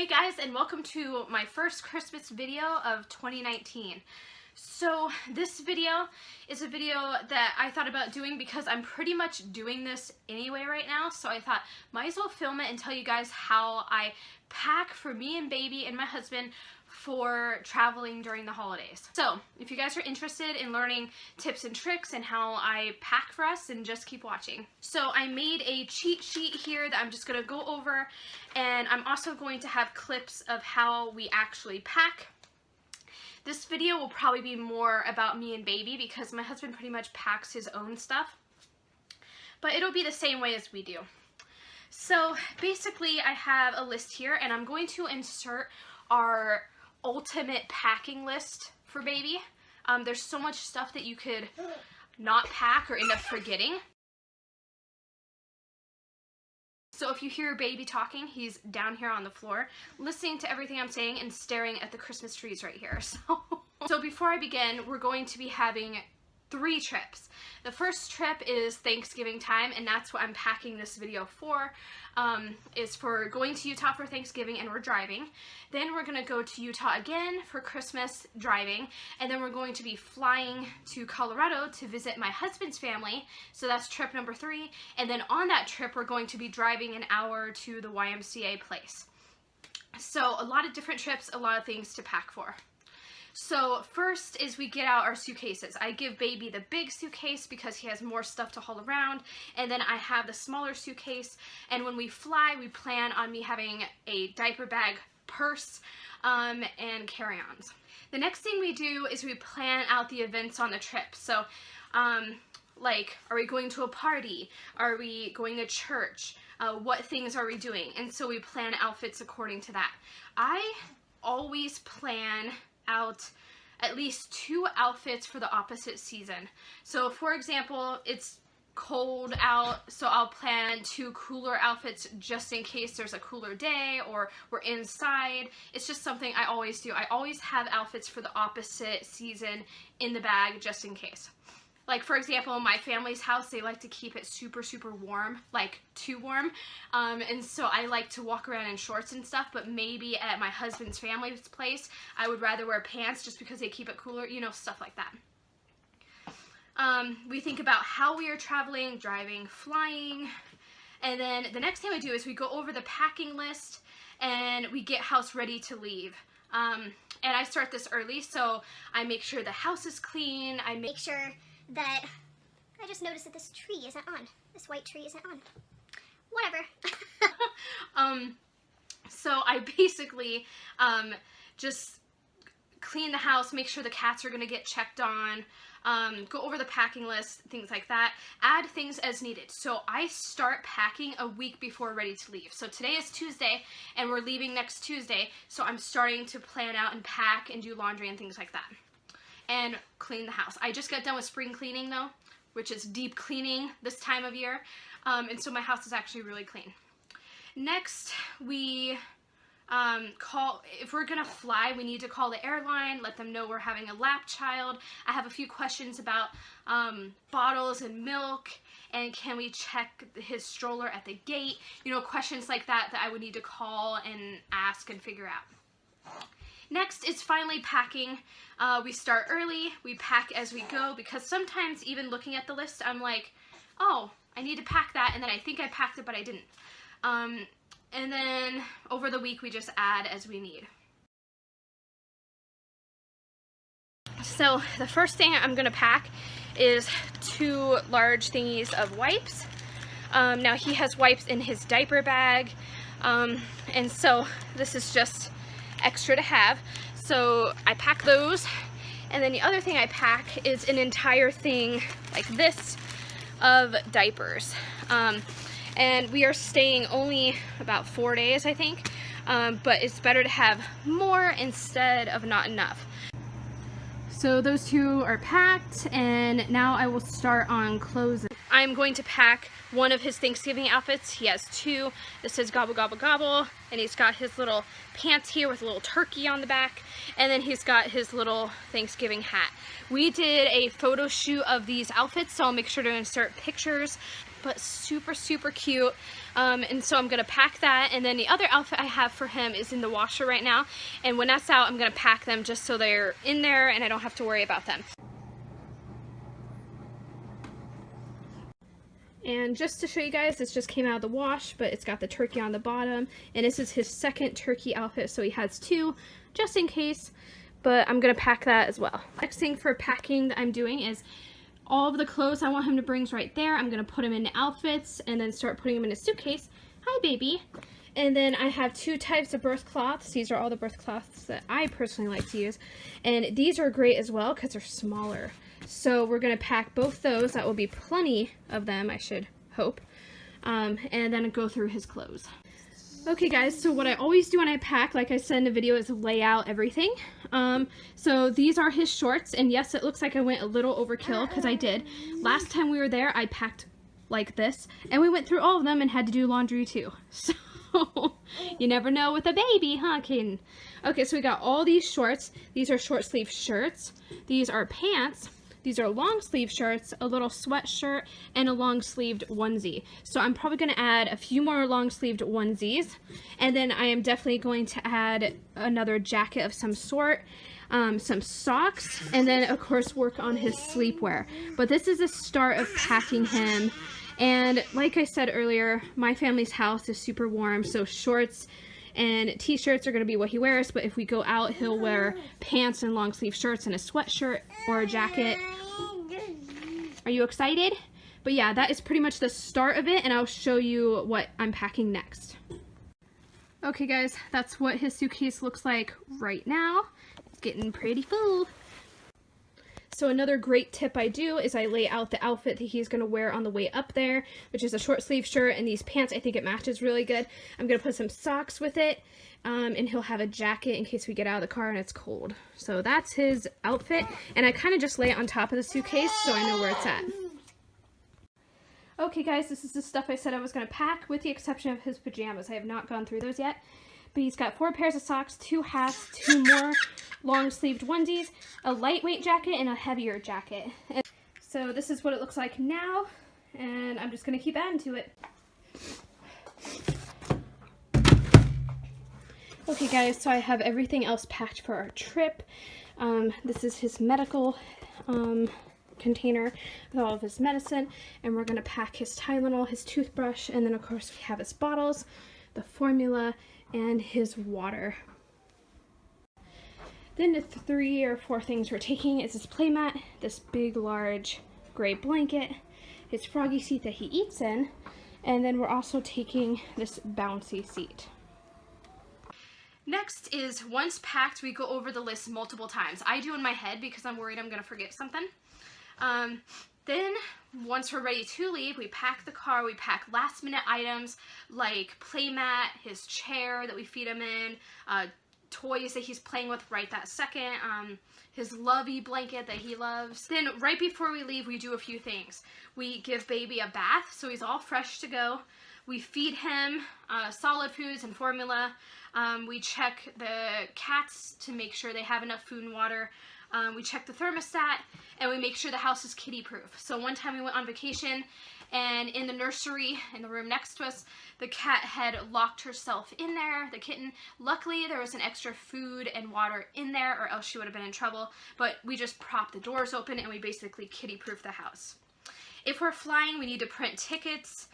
Hey guys, and welcome to my first Christmas video of 2019. So this video is a video that I thought about doing because I'm pretty much doing this anyway right now, so I thought might as well film it and tell you guys how I pack for me and baby and my husband for traveling during the holidays. So if you guys are interested in learning tips and tricks and how I pack for us, then just keep watching. So I made a cheat sheet here that I'm just going to go over, and I'm also going to have clips of how we actually pack. This video will probably be more about me and baby because my husband pretty much packs his own stuff, but it'll be the same way as we do. So basically I have a list here, and I'm going to insert our ultimate packing list for baby. There's so much stuff that you could not pack or end up forgetting. So if you hear baby talking, he's down here on the floor listening to everything I'm saying and staring at the Christmas trees right here. So before I begin, we're going to be having 3 trips. The first trip is Thanksgiving time, and that's what I'm packing this video for. Is for going to Utah for Thanksgiving, and we're driving. Then we're gonna go to Utah again for Christmas, driving, and then we're going to be flying to Colorado to visit my husband's family. So that's trip number 3. And then on that trip, we're going to be driving an hour to the YMCA place. So a lot of different trips, a lot of things to pack for. So first is we get out our suitcases. I give baby the big suitcase because he has more stuff to haul around, and then I have the smaller suitcase. And when we fly, we plan on me having a diaper bag, purse, and carry-ons. The next thing we do is we plan out the events on the trip. So like, are we going to a party? Are we going to church? What things are we doing? And so we plan outfits according to that. I always plan out at least 2 outfits for the opposite season. So for example, it's cold out, so I'll plan 2 cooler outfits just in case there's a cooler day or we're inside. It's just something I always do. I always have outfits for the opposite season in the bag just in case. Like, for example, in my family's house, they like to keep it super, super warm, like too warm. And so I like to walk around in shorts and stuff, but maybe at my husband's family's place, I would rather wear pants just because they keep it cooler, you know, stuff like that. We think about how we are traveling, driving, flying. And then the next thing we do is we go over the packing list and we get house ready to leave. And I start this early, so I make sure the house is clean. I make sure that I just noticed that this tree isn't on. This white tree isn't on. Whatever. So I basically just clean the house, make sure the cats are gonna get checked on, go over the packing list, things like that, add things as needed. So I start packing a week before ready to leave. So today is Tuesday and we're leaving next Tuesday, so I'm starting to plan out and pack and do laundry and things like that. And clean the house. I just got done with spring cleaning though, which is deep cleaning this time of year. And so my house is actually really clean. Next, we if we're gonna fly, we need to call the airline, let them know we're having a lap child. I have a few questions about bottles and milk, and can we check his stroller at the gate? You know, questions like that I would need to call and ask and figure out. Next is finally packing. We start early, we pack as we go, because sometimes even looking at the list, I'm like, oh, I need to pack that, and then I think I packed it, but I didn't. And then over the week, we just add as we need. So the first thing I'm gonna pack is 2 large thingies of wipes. Now he has wipes in his diaper bag, and so this is just extra to have, so I pack those. And then the other thing I pack is an entire thing like this of diapers, and we are staying only about 4 days, I think, but it's better to have more instead of not enough. So those 2 are packed, and now I will start on clothes. I'm going to pack one of his Thanksgiving outfits. He has 2. This says gobble gobble gobble, and he's got his little pants here with a little turkey on the back, and then he's got his little Thanksgiving hat. We did a photo shoot of these outfits, so I'll make sure to insert pictures, but super, super cute. And so I'm gonna pack that, and then the other outfit I have for him is in the washer right now, and when that's out I'm gonna pack them just so they're in there and I don't have to worry about them. And just to show you guys, this just came out of the wash, but it's got the turkey on the bottom, and this is his second turkey outfit, so he has two just in case, but I'm gonna pack that as well. Next thing for packing that I'm doing is all of the clothes I want him to bring's right there. I'm gonna put him in outfits and then start putting him in a suitcase. Hi, baby. And then I have two types of birth cloths. These are all the birth cloths that I personally like to use, and these are great as well because they're smaller. So we're gonna pack both those. That will be plenty of them, I should hope, and then go through his clothes. Okay guys, so what I always do when I pack, like I said in the video, is lay out everything. So these are his shorts, and yes, it looks like I went a little overkill, because I did. Last time we were there, I packed like this, and we went through all of them and had to do laundry too. So you never know with a baby, huh, Caden? Okay, so we got all these shorts. These are short sleeve shirts. These are pants. These are long sleeve shirts, a little sweatshirt, and a long sleeved onesie. So I'm probably going to add a few more long sleeved onesies, and then I am definitely going to add another jacket of some sort, some socks, and then of course work on his sleepwear. But this is the start of packing him, and like I said earlier, my family's house is super warm, so shorts and t-shirts are going to be what he wears, but if we go out, he'll wear pants and long sleeve shirts and a sweatshirt or a jacket. Are you excited? But yeah, that is pretty much the start of it, and I'll show you what I'm packing next. Okay guys, that's what his suitcase looks like right now. It's getting pretty full. So another great tip I do is I lay out the outfit that he's going to wear on the way up there, which is a short sleeve shirt and these pants. I think it matches really good. I'm going to put some socks with it, and he'll have a jacket in case we get out of the car and it's cold. So that's his outfit, and I kind of just lay it on top of the suitcase so I know where it's at. Okay guys, this is the stuff I said I was going to pack, with the exception of his pajamas. I have not gone through those yet. But he's got 4 pairs of socks, 2 hats, 2 more long-sleeved onesies, a lightweight jacket, and a heavier jacket. And so this is what it looks like now, and I'm just going to keep adding to it. Okay guys, so I have everything else packed for our trip. This is his medical container with all of his medicine, and we're going to pack his Tylenol, his toothbrush, and then of course we have his bottles, the formula, and his water. Then the 3 or 4 things we're taking is his playmat, this big large gray blanket, his froggy seat that he eats in, and then we're also taking this bouncy seat. Next is, once packed, we go over the list multiple times. I do in my head because I'm worried I'm going to forget something. Then, once we're ready to leave, we pack the car. We pack last minute items like playmat, his chair that we feed him in, toys that he's playing with right that second, his lovey blanket that he loves. Then right before we leave, we do a few things. We give baby a bath so he's all fresh to go. We feed him solid foods and formula. We check the cats to make sure they have enough food and water. We check the thermostat, and we make sure the house is kitty proof. So one time we went on vacation, and in the nursery, in the room next to us, the cat had locked herself in there, the kitten. Luckily, there was an extra food and water in there, or else she would have been in trouble. But we just propped the doors open, and we basically kitty proof the house. If we're flying, we need to print tickets,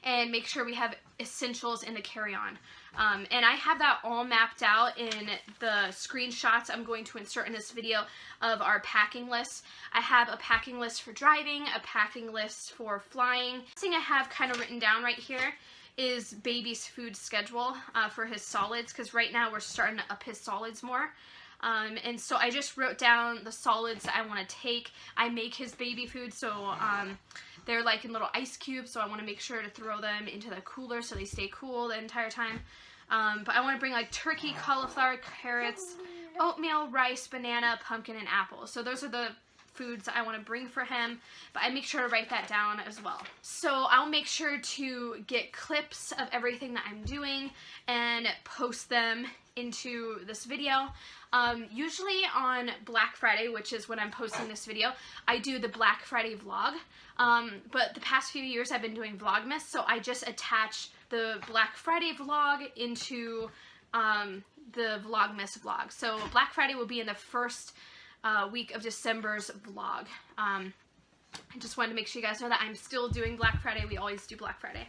and make sure we have essentials in the carry-on. And I have that all mapped out in the screenshots I'm going to insert in this video of our packing list. I have a packing list for driving, a packing list for flying. The thing I have kind of written down right here is baby's food schedule for his solids, because right now we're starting to up his solids more. And so I just wrote down the solids that I want to take. I make his baby food, so they're like in little ice cubes, so I want to make sure to throw them into the cooler so they stay cool the entire time. But I want to bring like turkey, cauliflower, carrots, oatmeal, rice, banana, pumpkin, and apple. So those are the foods that I want to bring for him, but I make sure to write that down as well. So I'll make sure to get clips of everything that I'm doing and post them into this video. Usually on Black Friday, which is when I'm posting this video, I do the Black Friday vlog, but the past few years I've been doing Vlogmas, so I just attach the Black Friday vlog into the Vlogmas vlog. So Black Friday will be in the first week of December's vlog. I just wanted to make sure you guys know that I'm still doing Black Friday. We always do Black Friday.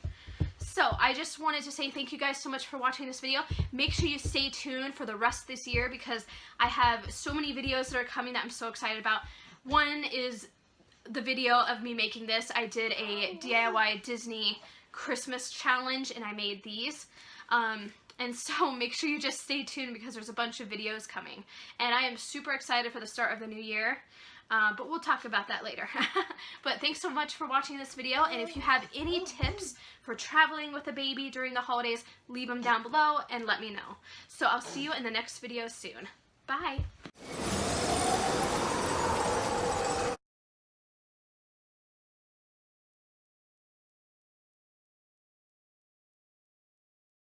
So I just wanted to say thank you guys so much for watching this video. Make sure you stay tuned for the rest of this year because I have so many videos that are coming that I'm so excited about. One is the video of me making this. I did a DIY Disney Christmas challenge and I made these. And so make sure you just stay tuned because there's a bunch of videos coming. And I am super excited for the start of the new year. But we'll talk about that later. But thanks so much for watching this video, and if you have any tips for traveling with a baby during the holidays, leave them down below and let me know. So I'll see you in the next video soon. Bye!